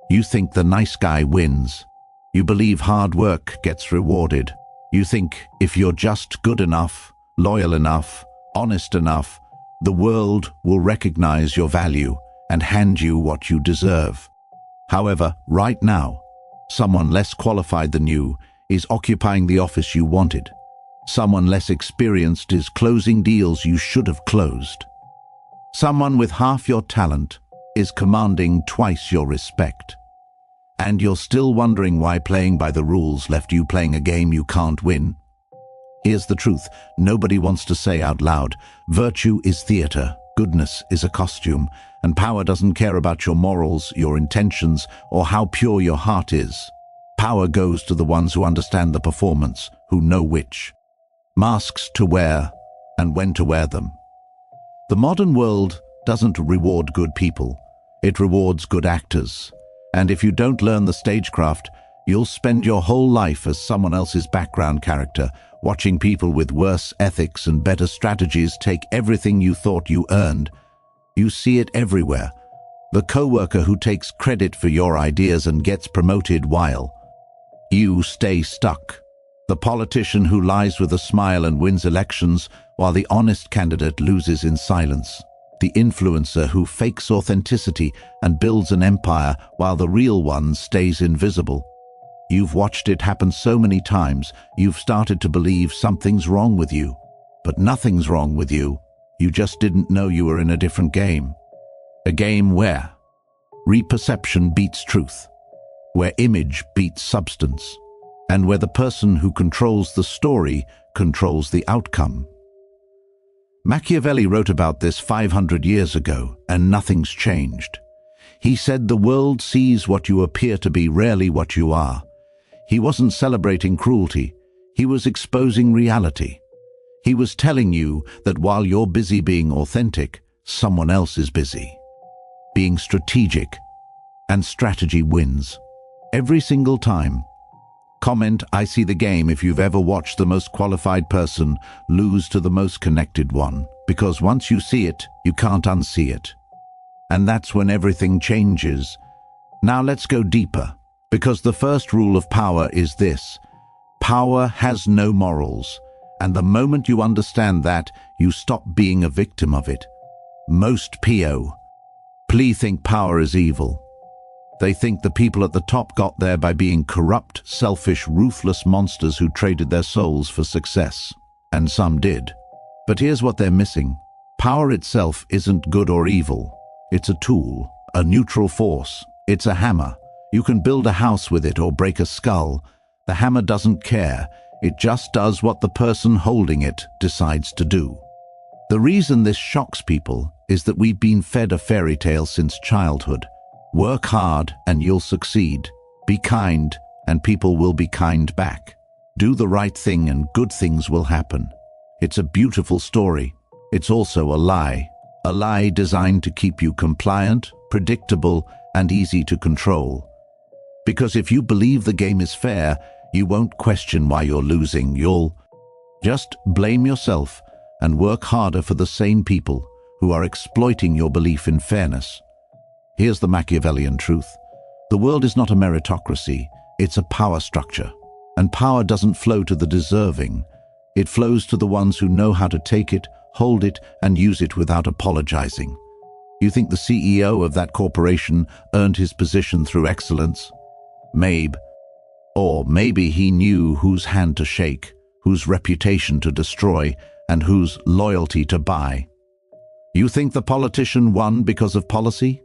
You think the nice guy wins. You believe hard work gets rewarded. You think if you're just good enough, loyal enough, honest enough, the world will recognize your value and hand you what you deserve. However, right now, someone less qualified than you is occupying the office you wanted. Someone less experienced is closing deals you should have closed. Someone with half your talent is commanding twice your respect. And you're still wondering why playing by the rules left you playing a game you can't win. Here's the truth nobody wants to say out loud. Virtue is theater, goodness is a costume, and power doesn't care about your morals, your intentions, or how pure your heart is. Power goes to the ones who understand the performance, who know which masks to wear and when to wear them. The modern world doesn't reward good people. It rewards good actors. And if you don't learn the stagecraft, you'll spend your whole life as someone else's background character, watching people with worse ethics and better strategies take everything you thought you earned. You see it everywhere. The coworker who takes credit for your ideas and gets promoted while you stay stuck. The politician who lies with a smile and wins elections while the honest candidate loses in silence. The influencer who fakes authenticity and builds an empire while the real one stays invisible. You've watched it happen so many times, you've started to believe something's wrong with you. But nothing's wrong with you. You just didn't know you were in a different game. A game where reperception beats truth, where image beats substance, and where the person who controls the story controls the outcome. Machiavelli wrote about this 500 years ago, and nothing's changed. He said the world sees what you appear to be, rarely what you are. He wasn't celebrating cruelty, he was exposing reality. He was telling you that while you're busy being authentic, someone else is busy being strategic, and strategy wins. Every single time. Comment, I see the game, if you've ever watched the most qualified person lose to the most connected one, because once you see it, you can't unsee it. And that's when everything changes. Now let's go deeper, because the first rule of power is this: power has no morals, and the moment you understand that, you stop being a victim of it. Most plea think power is evil. They think the people at the top got there by being corrupt, selfish, ruthless monsters who traded their souls for success. And some did. But here's what they're missing. Power itself isn't good or evil. It's a tool, a neutral force. It's a hammer. You can build a house with it or break a skull. The hammer doesn't care. It just does what the person holding it decides to do. The reason this shocks people is that we've been fed a fairy tale since childhood. Work hard and you'll succeed. Be kind and people will be kind back. Do the right thing and good things will happen. It's a beautiful story. It's also a lie designed to keep you compliant, predictable, and easy to control. Because if you believe the game is fair, you won't question why you're losing. You'll just blame yourself and work harder for the same people who are exploiting your belief in fairness. Here's the Machiavellian truth. The world is not a meritocracy, it's a power structure. And power doesn't flow to the deserving. It flows to the ones who know how to take it, hold it, and use it without apologizing. You think the CEO of that corporation earned his position through excellence? Maybe. Or maybe he knew whose hand to shake, whose reputation to destroy, and whose loyalty to buy. You think the politician won because of policy?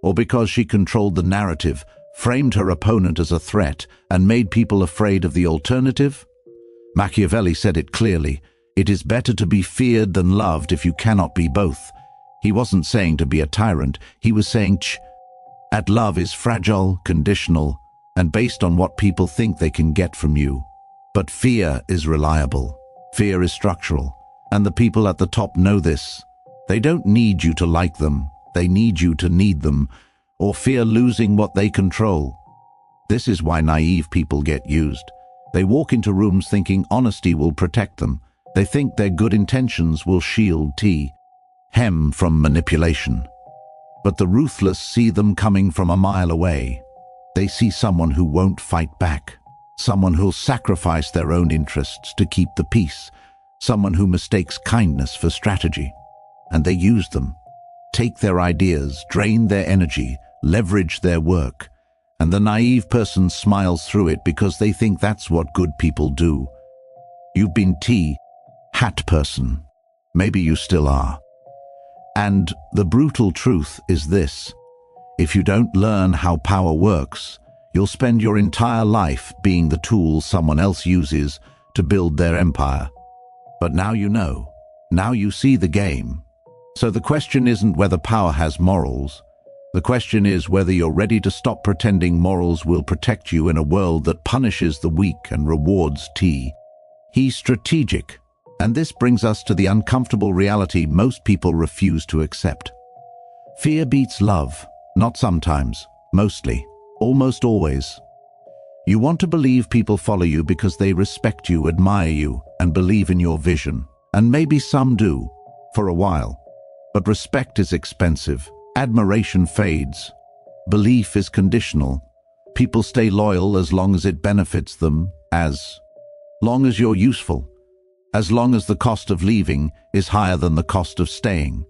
Or because she controlled the narrative, framed her opponent as a threat, and made people afraid of the alternative? Machiavelli said it clearly. It is better to be feared than loved if you cannot be both. He wasn't saying to be a tyrant, he was saying, at love is fragile, conditional, and based on what people think they can get from you. But fear is reliable. Fear is structural. And the people at the top know this. They don't need you to like them. They need you to need them, or fear losing what they control. This is why naive people get used. They walk into rooms thinking honesty will protect them. They think their good intentions will shield hem from manipulation. But the ruthless see them coming from a mile away. They see someone who won't fight back, someone who'll sacrifice their own interests to keep the peace, someone who mistakes kindness for strategy. And they use them, take their ideas, drain their energy, leverage their work. And the naive person smiles through it because they think that's what good people do. You've been hat person. Maybe you still are. And the brutal truth is this: if you don't learn how power works, you'll spend your entire life being the tool someone else uses to build their empire. But now you know. Now you see the game. So the question isn't whether power has morals. The question is whether you're ready to stop pretending morals will protect you in a world that punishes the weak and rewards He's strategic. And this brings us to the uncomfortable reality most people refuse to accept. Fear beats love, not sometimes, mostly, almost always. You want to believe people follow you because they respect you, admire you, and believe in your vision. And maybe some do, for a while. But respect is expensive. Admiration fades. Belief is conditional. People stay loyal as long as it benefits them, as long as you're useful, as long as the cost of leaving is higher than the cost of staying.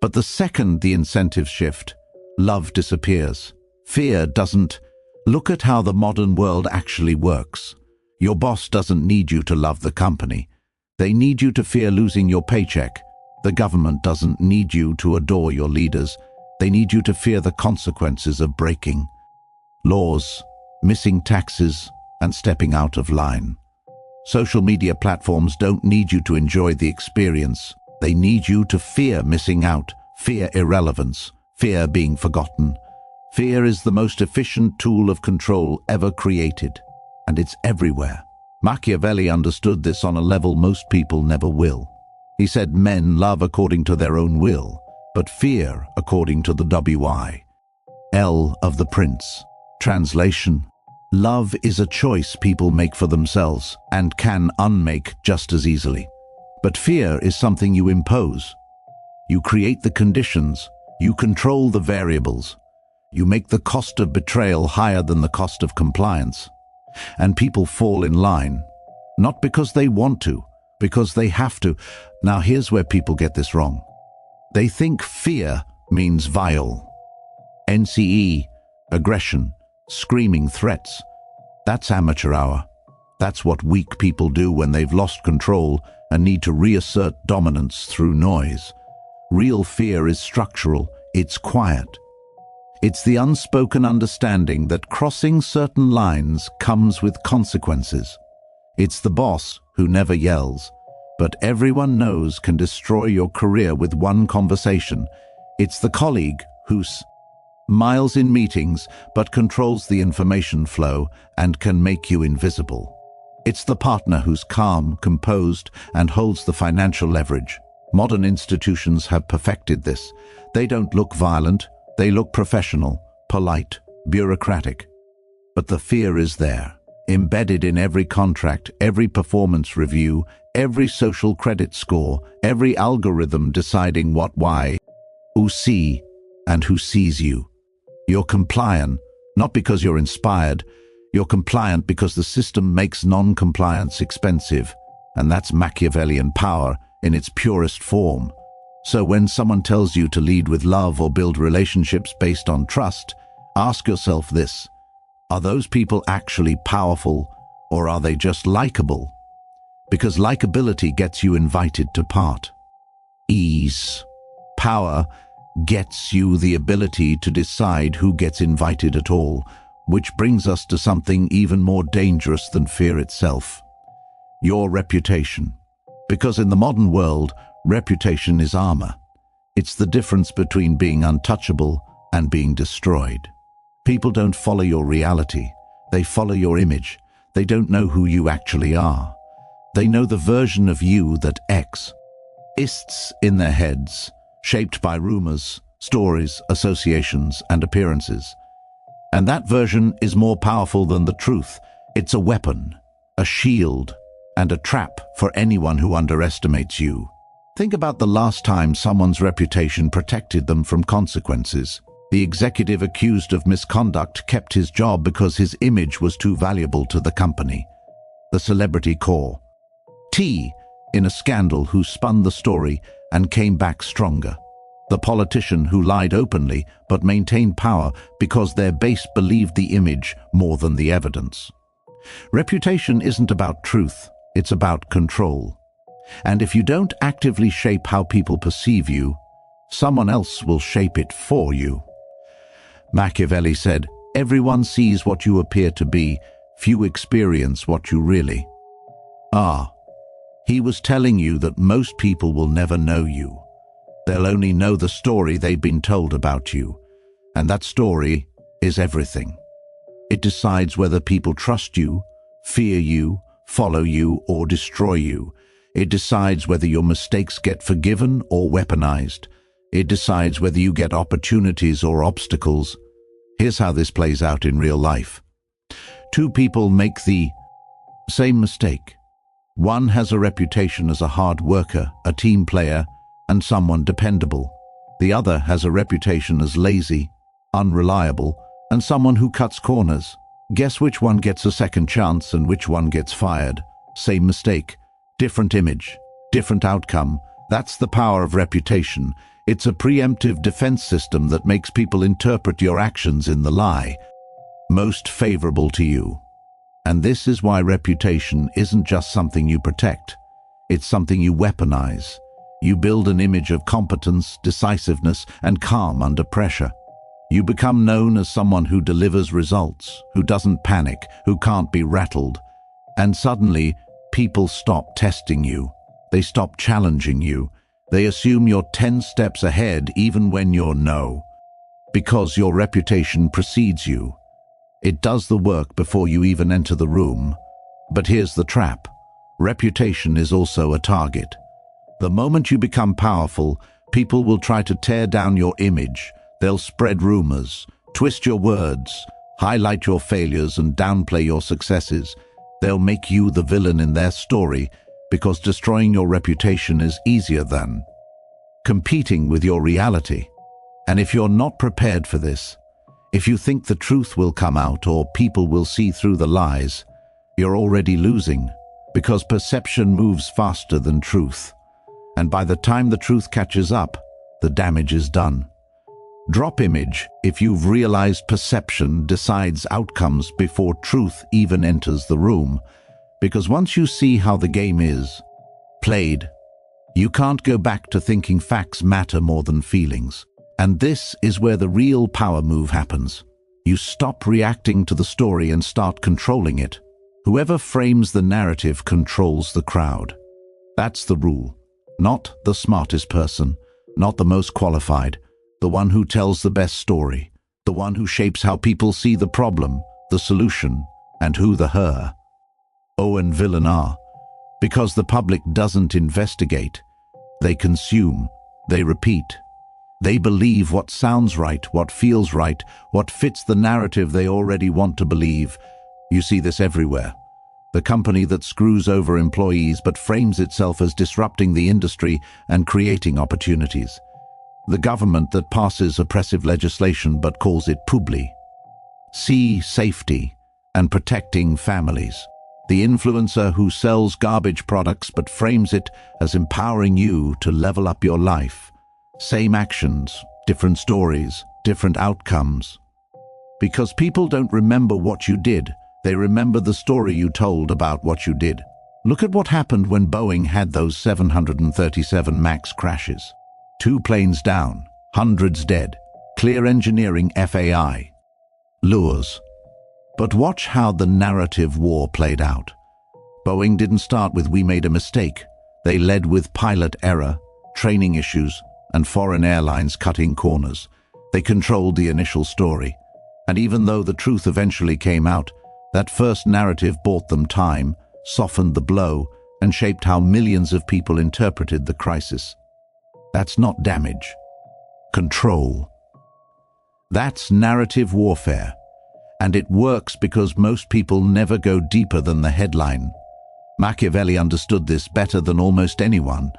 But the second the incentives shift, love disappears. Fear doesn't. Look at how the modern world actually works. Your boss doesn't need you to love the company. They need you to fear losing your paycheck. The government doesn't need you to adore your leaders. They need you to fear the consequences of breaking laws, missing taxes, and stepping out of line. Social media platforms don't need you to enjoy the experience. They need you to fear missing out, fear irrelevance, fear being forgotten. Fear is the most efficient tool of control ever created, and it's everywhere. Machiavelli understood this on a level most people never will. He said men love according to their own will, but fear according to the will of the prince. Translation: love is a choice people make for themselves and can unmake just as easily. But fear is something you impose. You create the conditions, you control the variables, you make the cost of betrayal higher than the cost of compliance. And people fall in line, not because they want to, because they have to. Now here's where people get this wrong. They think fear means vile. NCE, aggression, screaming threats. That's amateur hour. That's what weak people do when they've lost control and need to reassert dominance through noise. Real fear is structural, it's quiet. It's the unspoken understanding that crossing certain lines comes with consequences. It's the boss who never yells, but everyone knows can destroy your career with one conversation. It's the colleague who smiles in meetings but controls the information flow and can make you invisible. It's the partner who's calm, composed, and holds the financial leverage. Modern institutions have perfected this. They don't look violent, they look professional, polite, bureaucratic. But the fear is there, embedded in every contract, every performance review, every social credit score, every algorithm deciding what, why, who see, and who sees you. You're compliant, not because you're inspired. You're compliant because the system makes non-compliance expensive, and that's Machiavellian power in its purest form. So when someone tells you to lead with love or build relationships based on trust, ask yourself this: are those people actually powerful, or are they just likable? Because likability gets you invited to part. Power gets you the ability to decide who gets invited at all, which brings us to something even more dangerous than fear itself: your reputation. Because in the modern world, reputation is armor. It's the difference between being untouchable and being destroyed. People don't follow your reality. They follow your image. They don't know who you actually are. They know the version of you that exists in their heads, shaped by rumors, stories, associations, and appearances. And that version is more powerful than the truth. It's a weapon, a shield, and a trap for anyone who underestimates you. Think about the last time someone's reputation protected them from consequences. The executive accused of misconduct kept his job because his image was too valuable to the company. The celebrity core. T, in a scandal, who spun the story and came back stronger. The politician who lied openly but maintained power because their base believed the image more than the evidence. Reputation isn't about truth, it's about control. And if you don't actively shape how people perceive you, someone else will shape it for you. Machiavelli said, "Everyone sees what you appear to be, few experience what you really are." He was telling you that most people will never know you. They'll only know the story they've been told about you. And that story is everything. It decides whether people trust you, fear you, follow you, or destroy you. It decides whether your mistakes get forgiven or weaponized. It decides whether you get opportunities or obstacles. Here's how this plays out in real life. Two people make the same mistake. One has a reputation as a hard worker, a team player, and someone dependable. The other has a reputation as lazy, unreliable, and someone who cuts corners. Guess which one gets a second chance and which one gets fired? Same mistake, different image, different outcome. That's the power of reputation. It's a preemptive defense system that makes people interpret your actions in the lie most favorable to you. And this is why reputation isn't just something you protect. It's something you weaponize. You build an image of competence, decisiveness, and calm under pressure. You become known as someone who delivers results, who doesn't panic, who can't be rattled. And suddenly, people stop testing you. They stop challenging you. They assume you're 10 steps ahead even when you're no. Because your reputation precedes you. It does the work before you even enter the room. But here's the trap. Reputation is also a target. The moment you become powerful, people will try to tear down your image. They'll spread rumors, twist your words, highlight your failures, and downplay your successes. They'll make you the villain in their story because destroying your reputation is easier than competing with your reality. And if you're not prepared for this, if you think the truth will come out or people will see through the lies, you're already losing, because perception moves faster than truth. And by the time the truth catches up, the damage is done. Drop image if you've realized perception decides outcomes before truth even enters the room. Because once you see how the game is played, you can't go back to thinking facts matter more than feelings. And this is where the real power move happens. You stop reacting to the story and start controlling it. Whoever frames the narrative controls the crowd. That's the rule. Not the smartest person, not the most qualified, the one who tells the best story, the one who shapes how people see the problem, the solution, and who the her. And villain are. Because the public doesn't investigate. They consume. They repeat. They believe what sounds right, what feels right, what fits the narrative they already want to believe. You see this everywhere. The company that screws over employees but frames itself as disrupting the industry and creating opportunities. The government that passes oppressive legislation but calls it publi. See safety and protecting families. The influencer who sells garbage products but frames it as empowering you to level up your life. Same actions, different stories, different outcomes. Because people don't remember what you did, they remember the story you told about what you did. Look at what happened when Boeing had those 737 MAX crashes. 2 planes down, hundreds dead. Clear engineering FAI. Lures. But watch how the narrative war played out. Boeing didn't start with "we made a mistake." They led with pilot error, training issues, and foreign airlines cutting corners. They controlled the initial story. And even though the truth eventually came out, that first narrative bought them time, softened the blow, and shaped how millions of people interpreted the crisis. That's not damage. Control. That's narrative warfare. And it works because most people never go deeper than the headline. Machiavelli understood this better than almost anyone.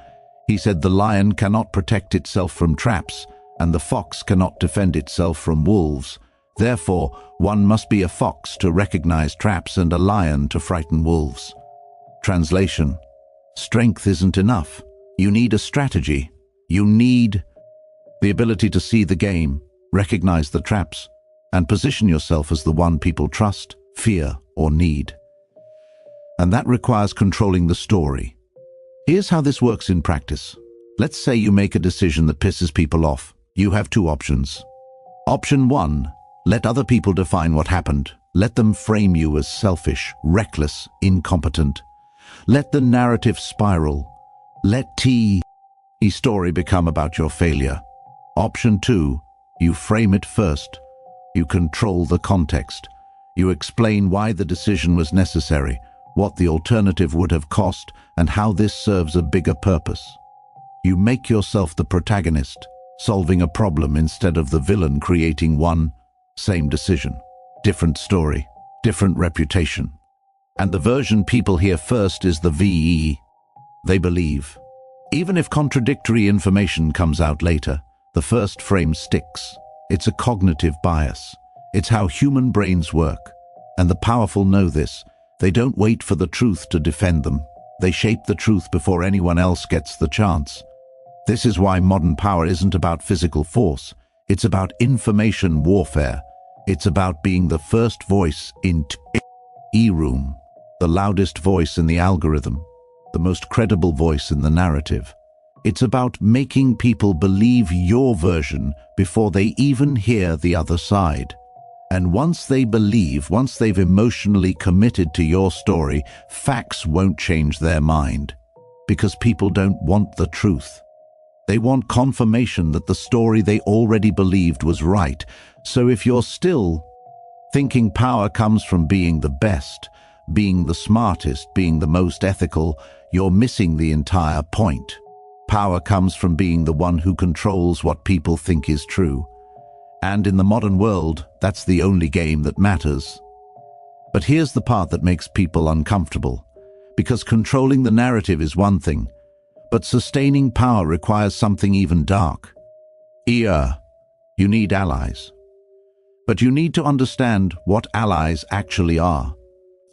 He said the lion cannot protect itself from traps and the fox cannot defend itself from wolves. Therefore, one must be a fox to recognize traps and a lion to frighten wolves. Translation: strength isn't enough. You need a strategy. You need the ability to see the game, recognize the traps, and position yourself as the one people trust, fear, or need. And that requires controlling the story. Here's how this works in practice. Let's say you make a decision that pisses people off. You have two options. Option 1, let other people define what happened. Let them frame you as selfish, reckless, incompetent. Let the narrative spiral. Let the story become about your failure. Option 2, you frame it first. You control the context. You explain why the decision was necessary, what the alternative would have cost, and how this serves a bigger purpose. You make yourself the protagonist, solving a problem instead of the villain creating one. Same decision, different story, different reputation. And the version people hear first is the VE. They believe. Even if contradictory information comes out later, the first frame sticks. It's a cognitive bias. It's how human brains work. And the powerful know this. They don't wait for the truth to defend them. They shape the truth before anyone else gets the chance. This is why modern power isn't about physical force. It's about information warfare. It's about being the first voice in E-room, the loudest voice in the algorithm, the most credible voice in the narrative. It's about making people believe your version before they even hear the other side. And once they believe, once they've emotionally committed to your story, facts won't change their mind. Because people don't want the truth. They want confirmation that the story they already believed was right. So if you're still thinking power comes from being the best, being the smartest, being the most ethical, you're missing the entire point. Power comes from being the one who controls what people think is true. And in the modern world, that's the only game that matters. But here's the part that makes people uncomfortable. Because controlling the narrative is one thing, but sustaining power requires something even dark. You need allies. But you need to understand what allies actually are.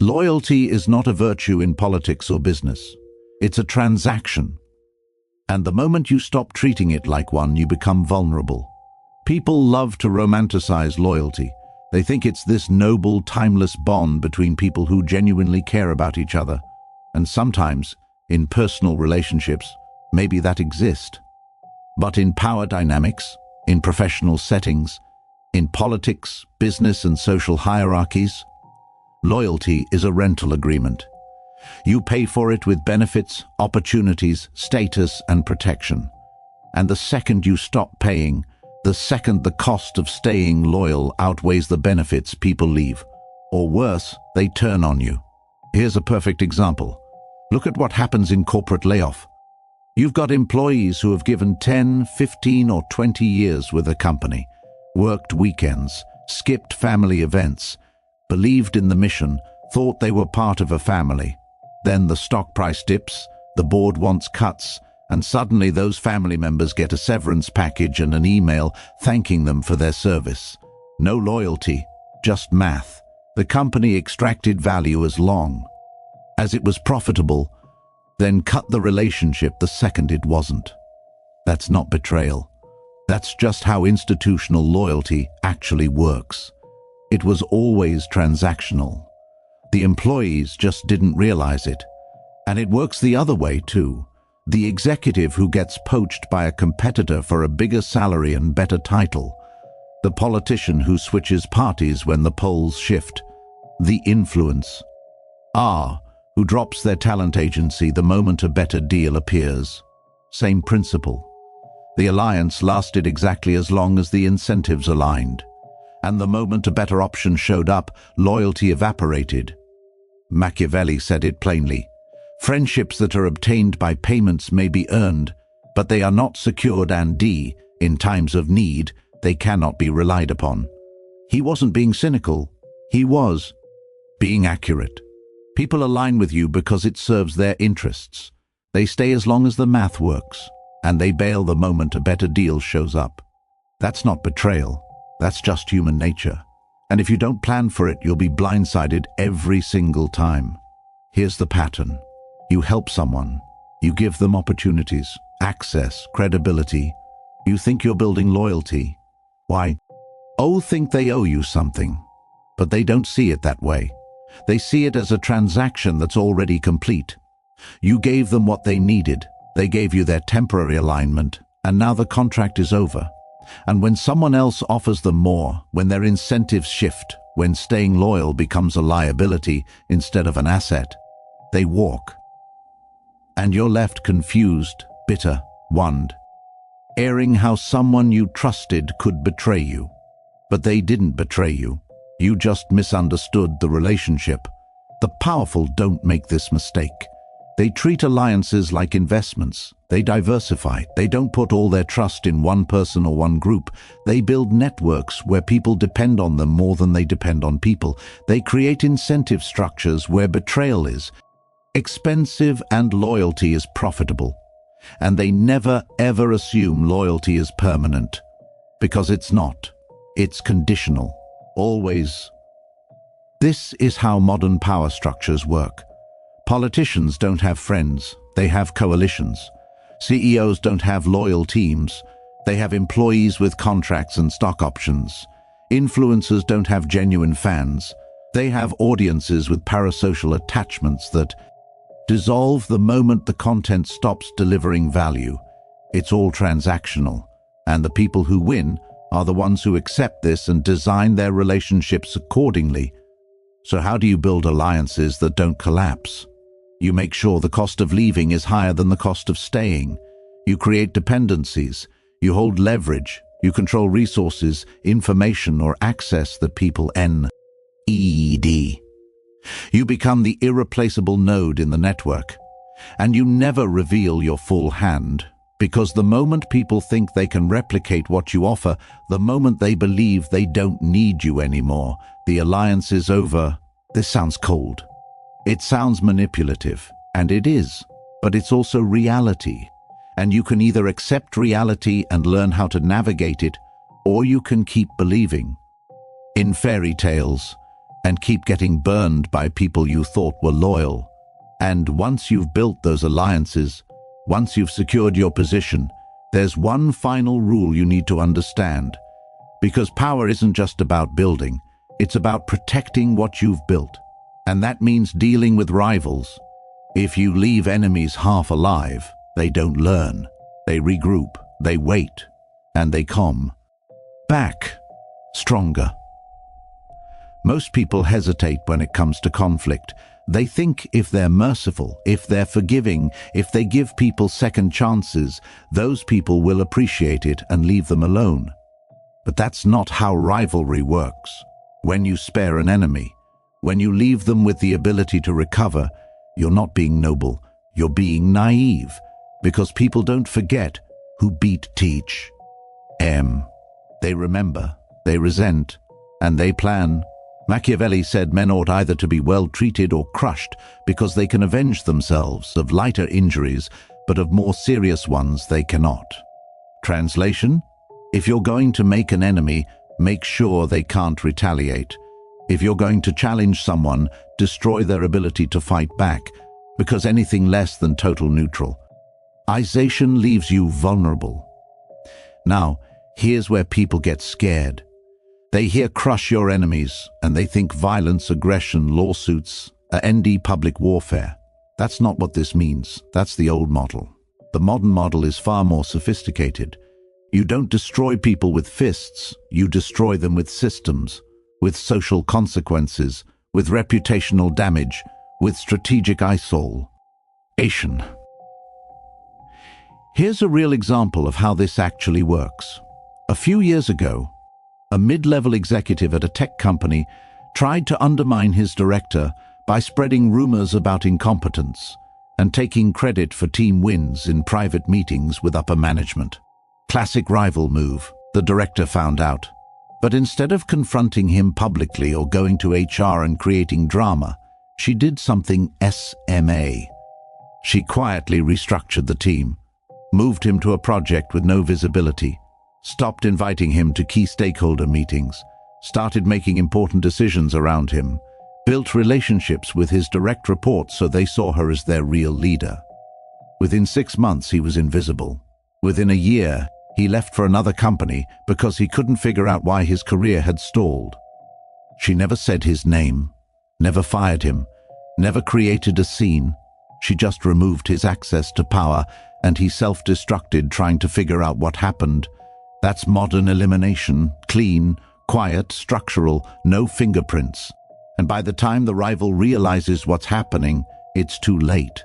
Loyalty is not a virtue in politics or business. It's a transaction. And the moment you stop treating it like one, you become vulnerable. People love to romanticize loyalty. They think it's this noble, timeless bond between people who genuinely care about each other. And sometimes, in personal relationships, maybe that exists. But in power dynamics, in professional settings, in politics, business and social hierarchies, loyalty is a rental agreement. You pay for it with benefits, opportunities, status and protection. And the second you stop paying, the second the cost of staying loyal outweighs the benefits, people leave. Or worse, they turn on you. Here's a perfect example. Look at what happens in corporate layoff. You've got employees who have given 10, 15 or 20 years with a company, worked weekends, skipped family events, believed in the mission, thought they were part of a family. Then the stock price dips, the board wants cuts, and suddenly those family members get a severance package and an email thanking them for their service. No loyalty, just math. The company extracted value as long as it was profitable, then cut the relationship the second it wasn't. That's not betrayal. That's just how institutional loyalty actually works. It was always transactional. The employees just didn't realize it. And it works the other way too. The executive who gets poached by a competitor for a bigger salary and better title. The politician who switches parties when the polls shift. The influence. Who drops their talent agency the moment a better deal appears. Same principle. The alliance lasted exactly as long as the incentives aligned. And the moment a better option showed up, loyalty evaporated. Machiavelli said it plainly. Friendships that are obtained by payments may be earned, but they are not secured and in times of need, they cannot be relied upon. He wasn't being cynical. He was being accurate. People align with you because it serves their interests. They stay as long as the math works, and they bail the moment a better deal shows up. That's not betrayal. That's just human nature. And if you don't plan for it, you'll be blindsided every single time. Here's the pattern. You help someone. You give them opportunities, access, credibility. You think you're building loyalty. Why? Think they owe you something. But they don't see it that way. They see it as a transaction that's already complete. You gave them what they needed. They gave you their temporary alignment, and now the contract is over. And when someone else offers them more, when their incentives shift, when staying loyal becomes a liability instead of an asset, they walk. And you're left confused, bitter, won, airing how someone you trusted could betray you. But they didn't betray you. You just misunderstood the relationship. The powerful don't make this mistake. They treat alliances like investments. They diversify. They don't put all their trust in one person or one group. They build networks where people depend on them more than they depend on people. They create incentive structures where betrayal is expensive and loyalty is profitable. And they never ever assume loyalty is permanent. Because it's not. It's conditional. Always. This is how modern power structures work. Politicians don't have friends, they have coalitions. CEOs don't have loyal teams, they have employees with contracts and stock options. Influencers don't have genuine fans, they have audiences with parasocial attachments that dissolve the moment the content stops delivering value. It's all transactional, and the people who win are the ones who accept this and design their relationships accordingly. So how do you build alliances that don't collapse? You make sure the cost of leaving is higher than the cost of staying. You create dependencies. You hold leverage. You control resources, information, or access that people need. You become the irreplaceable node in the network. And you never reveal your full hand, because the moment people think they can replicate what you offer, the moment they believe they don't need you anymore, the alliance is over. This sounds cold. It sounds manipulative, and it is, but it's also reality. And you can either accept reality and learn how to navigate it, or you can keep believing in fairy tales and keep getting burned by people you thought were loyal. And once you've built those alliances, once you've secured your position, there's one final rule you need to understand. Because power isn't just about building, it's about protecting what you've built. And that means dealing with rivals. If you leave enemies half alive, they don't learn. They regroup, they wait, and they come back stronger. Most people hesitate when it comes to conflict. They think if they're merciful, if they're forgiving, if they give people second chances, those people will appreciate it and leave them alone. But that's not how rivalry works. When you spare an enemy, when you leave them with the ability to recover, you're not being noble, you're being naive, because people don't forget who beat teach. They remember, they resent, and they plan. Machiavelli said men ought either to be well treated or crushed because they can avenge themselves of lighter injuries, but of more serious ones they cannot. Translation: if you're going to make an enemy, make sure they can't retaliate. If you're going to challenge someone, destroy their ability to fight back, because anything less than total neutralization leaves you vulnerable. Now, here's where people get scared. They hear crush your enemies, and they think violence, aggression, lawsuits are public warfare. That's not what this means. That's the old model. The modern model is far more sophisticated. You don't destroy people with fists, you destroy them with systems, with social consequences, with reputational damage, with strategic isolation. Here's a real example of how this actually works. A few years ago, a mid-level executive at a tech company tried to undermine his director by spreading rumors about incompetence and taking credit for team wins in private meetings with upper management. Classic rival move, the director found out. But instead of confronting him publicly or going to HR and creating drama, she did something SMA. She quietly restructured the team, moved him to a project with no visibility, stopped inviting him to key stakeholder meetings, started making important decisions around him, built relationships with his direct reports so they saw her as their real leader. Within 6 months, he was invisible. Within a year, he left for another company because he couldn't figure out why his career had stalled. She never said his name, never fired him, never created a scene. She just removed his access to power, and he self-destructed trying to figure out what happened. That's modern elimination, clean, quiet, structural, no fingerprints. And by the time the rival realizes what's happening, it's too late.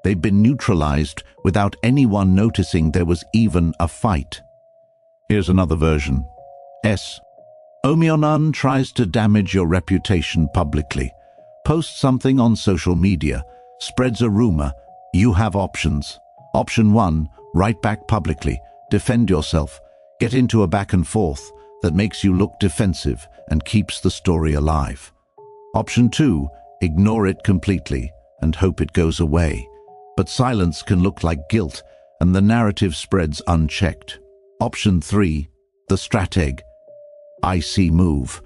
They've been neutralized without anyone noticing there was even a fight. Here's another version. S. Omionan tries to damage your reputation publicly. Posts something on social media, spreads a rumor. You have options. Option 1, write back publicly, defend yourself, get into a back and forth that makes you look defensive and keeps the story alive. Option 2, ignore it completely and hope it goes away. But silence can look like guilt, and the narrative spreads unchecked. Option 3, the strateg. IC move.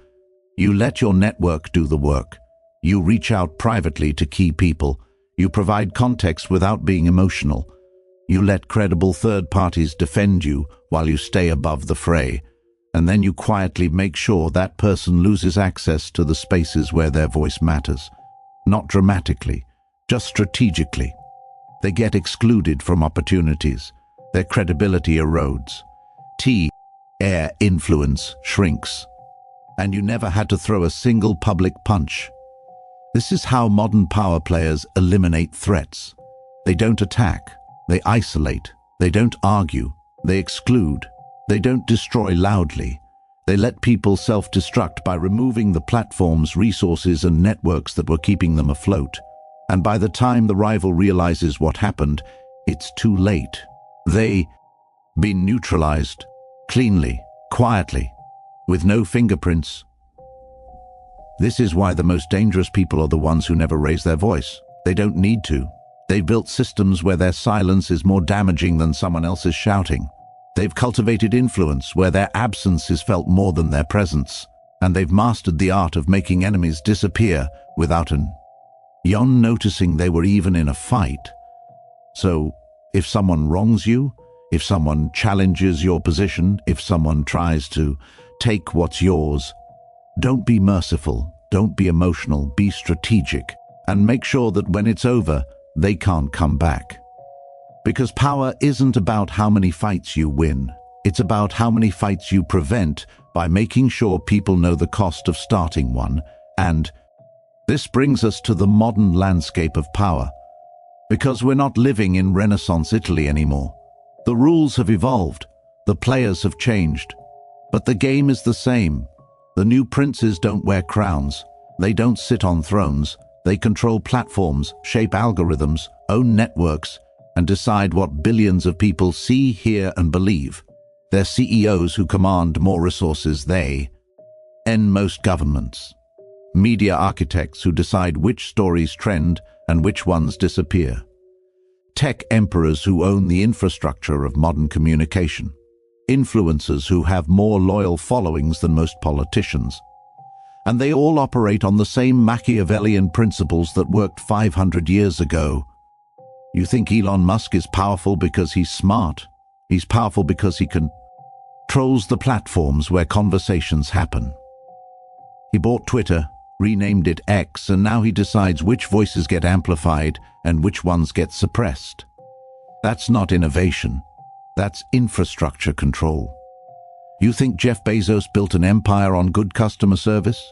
You let your network do the work. You reach out privately to key people. You provide context without being emotional. You let credible third parties defend you while you stay above the fray. And then you quietly make sure that person loses access to the spaces where their voice matters. Not dramatically, just strategically. They get excluded from opportunities. Their credibility erodes. Air influence shrinks. And you never had to throw a single public punch. This is how modern power players eliminate threats. They don't attack. They isolate. They don't argue. They exclude. They don't destroy loudly. They let people self-destruct by removing the platforms, resources, and networks that were keeping them afloat. And by the time the rival realizes what happened, it's too late. They've been neutralized, cleanly, quietly, with no fingerprints. This is why the most dangerous people are the ones who never raise their voice. They don't need to. They've built systems where their silence is more damaging than someone else's shouting. They've cultivated influence where their absence is felt more than their presence. And they've mastered the art of making enemies disappear without anyone noticing they were even in a fight. So, if someone wrongs you, if someone challenges your position, if someone tries to take what's yours, don't be merciful, don't be emotional, be strategic, and make sure that when it's over, they can't come back. Because power isn't about how many fights you win. It's about how many fights you prevent by making sure people know the cost of starting one. And this brings us to the modern landscape of power. Because we're not living in Renaissance Italy anymore. The rules have evolved. The players have changed. But the game is the same. The new princes don't wear crowns. They don't sit on thrones. They control platforms, shape algorithms, own networks, and decide what billions of people see, hear, and believe. They're CEOs who command more resources than most governments. Media architects who decide which stories trend and which ones disappear. Tech emperors who own the infrastructure of modern communication. Influencers who have more loyal followings than most politicians. And they all operate on the same Machiavellian principles that worked 500 years ago. You think Elon Musk is powerful because he's smart. He's powerful because he controls the platforms where conversations happen. He bought Twitter, renamed it X, and now he decides which voices get amplified and which ones get suppressed. That's not innovation. That's infrastructure control. You think Jeff Bezos built an empire on good customer service?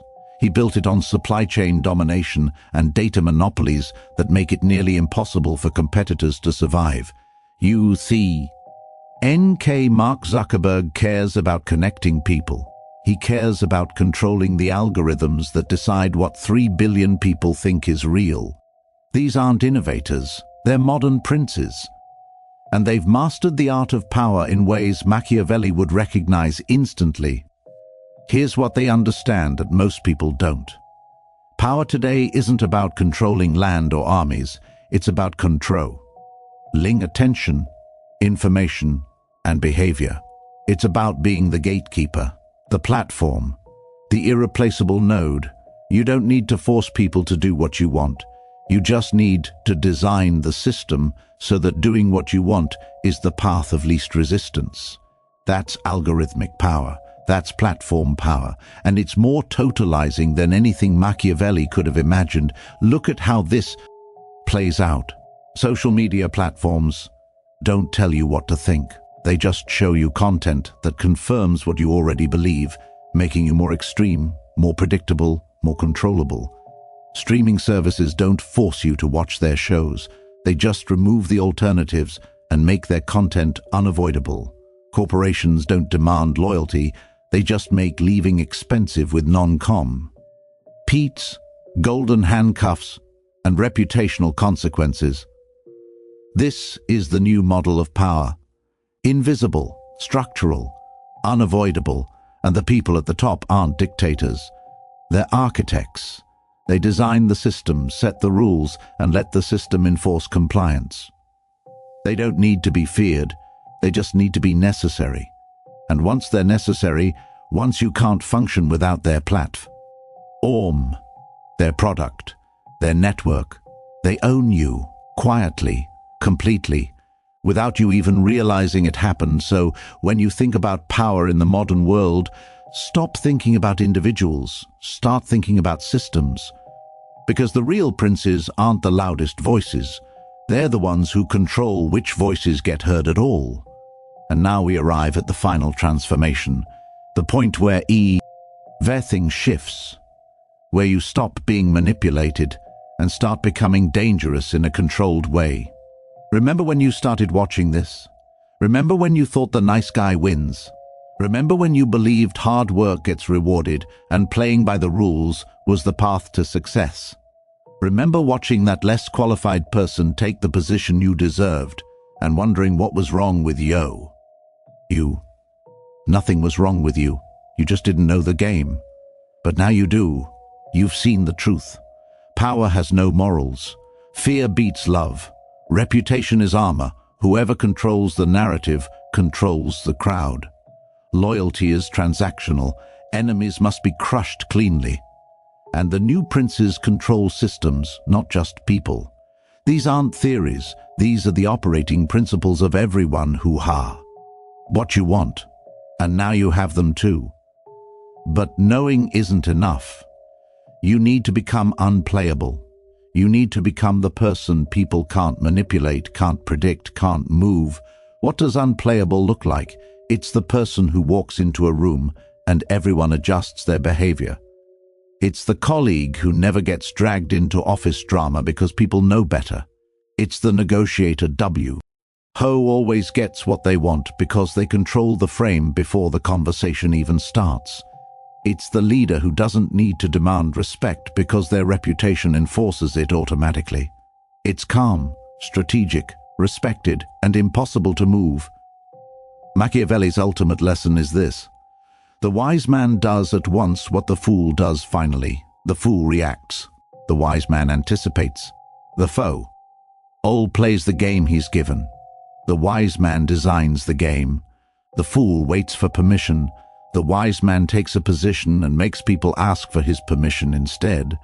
He built it on supply chain domination and data monopolies that make it nearly impossible for competitors to survive. You see, Mark Zuckerberg cares about connecting people. He cares about controlling the algorithms that decide what 3 billion people think is real. These aren't innovators, they're modern princes. And they've mastered the art of power in ways Machiavelli would recognize instantly. Here's what they understand that most people don't. Power today isn't about controlling land or armies, it's about controlling attention, information, and behavior. It's about being the gatekeeper, the platform, the irreplaceable node. You don't need to force people to do what you want. You just need to design the system so that doing what you want is the path of least resistance. That's algorithmic power. That's platform power. And it's more totalizing than anything Machiavelli could have imagined. Look at how this plays out. Social media platforms don't tell you what to think. They just show you content that confirms what you already believe, making you more extreme, more predictable, more controllable. Streaming services don't force you to watch their shows. They just remove the alternatives and make their content unavoidable. Corporations don't demand loyalty. They just make leaving expensive with non-com. Peats, golden handcuffs, and reputational consequences. This is the new model of power. Invisible, structural, unavoidable, and the people at the top aren't dictators. They're architects. They design the system, set the rules, and let the system enforce compliance. They don't need to be feared. They just need to be necessary. And once they're necessary, once you can't function without their platform, their product, their network, they own you, quietly, completely, without you even realizing it happened. So when you think about power in the modern world, stop thinking about individuals, start thinking about systems. Because the real princes aren't the loudest voices. They're the ones who control which voices get heard at all. And now we arrive at the final transformation, the point where everything shifts, where you stop being manipulated and start becoming dangerous in a controlled way. Remember when you started watching this? Remember when you thought the nice guy wins? Remember when you believed hard work gets rewarded and playing by the rules was the path to success? Remember watching that less qualified person take the position you deserved and wondering what was wrong with you? Nothing was wrong with you. You just didn't know the game. But now you do. You've seen the truth. Power has no morals. Fear beats love. Reputation is armor. Whoever controls the narrative controls the crowd. Loyalty is transactional. Enemies must be crushed cleanly. And the new princes control systems, not just people. These aren't theories. These are the operating principles of everyone who what you want. And now you have them too. But knowing isn't enough. You need to become unplayable. You need to become the person people can't manipulate, can't predict, can't move. What does unplayable look like? It's the person who walks into a room and everyone adjusts their behavior. It's the colleague who never gets dragged into office drama because people know better. It's the negotiator who always gets what they want because they control the frame before the conversation even starts. It's the leader who doesn't need to demand respect because their reputation enforces it automatically. It's calm, strategic, respected, and impossible to move. Machiavelli's ultimate lesson is this: the wise man does at once what the fool does finally. The fool reacts. The wise man anticipates. The fool plays the game he's given. The wise man designs the game. The fool waits for permission. The wise man takes a position and makes people ask for his permission instead.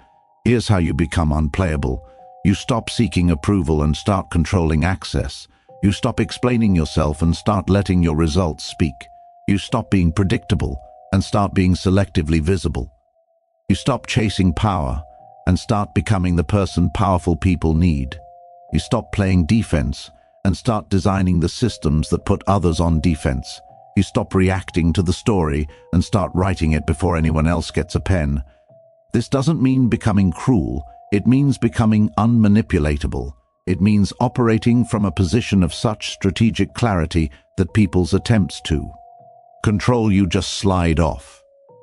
Here's how you become unplayable. You stop seeking approval and start controlling access. You stop explaining yourself and start letting your results speak. You stop being predictable and start being selectively visible. You stop chasing power and start becoming the person powerful people need. You stop playing defense and start designing the systems that put others on defense. You stop reacting to the story and start writing it before anyone else gets a pen. This doesn't mean becoming cruel. It means becoming unmanipulatable. It means operating from a position of such strategic clarity that people's attempts to control you just slide off.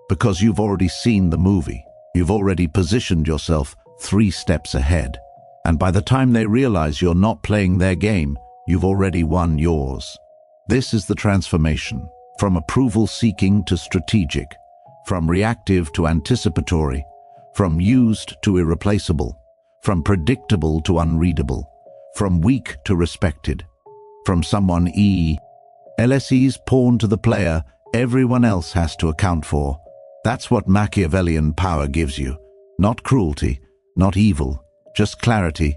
Because you've already seen the movie. You've already positioned yourself 3 steps ahead. And by the time they realize you're not playing their game, you've already won yours. This is the transformation, from approval-seeking to strategic, from reactive to anticipatory, from used to irreplaceable, from predictable to unreadable, from weak to respected, from someone LSE's pawn to the player everyone else has to account for. That's what Machiavellian power gives you. Not cruelty, not evil, just clarity.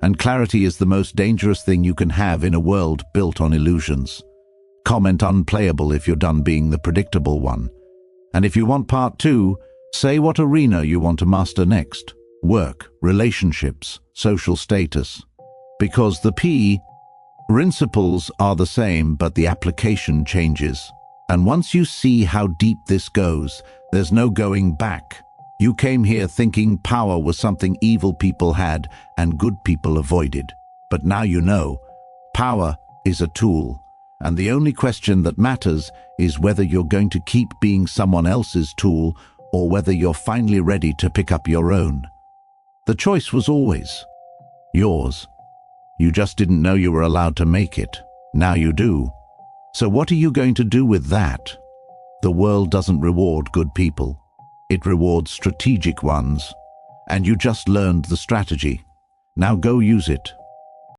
And clarity is the most dangerous thing you can have in a world built on illusions. Comment unplayable if you're done being the predictable one. And if you want part 2, say what arena you want to master next. Work, relationships, social status. Because the principles are the same, but the application changes. And once you see how deep this goes, there's no going back. You came here thinking power was something evil people had and good people avoided. But now you know, power is a tool. And the only question that matters is whether you're going to keep being someone else's tool or whether you're finally ready to pick up your own. The choice was always yours. You just didn't know you were allowed to make it. Now you do. So what are you going to do with that? The world doesn't reward good people. It rewards strategic ones. And you just learned the strategy. Now go use it.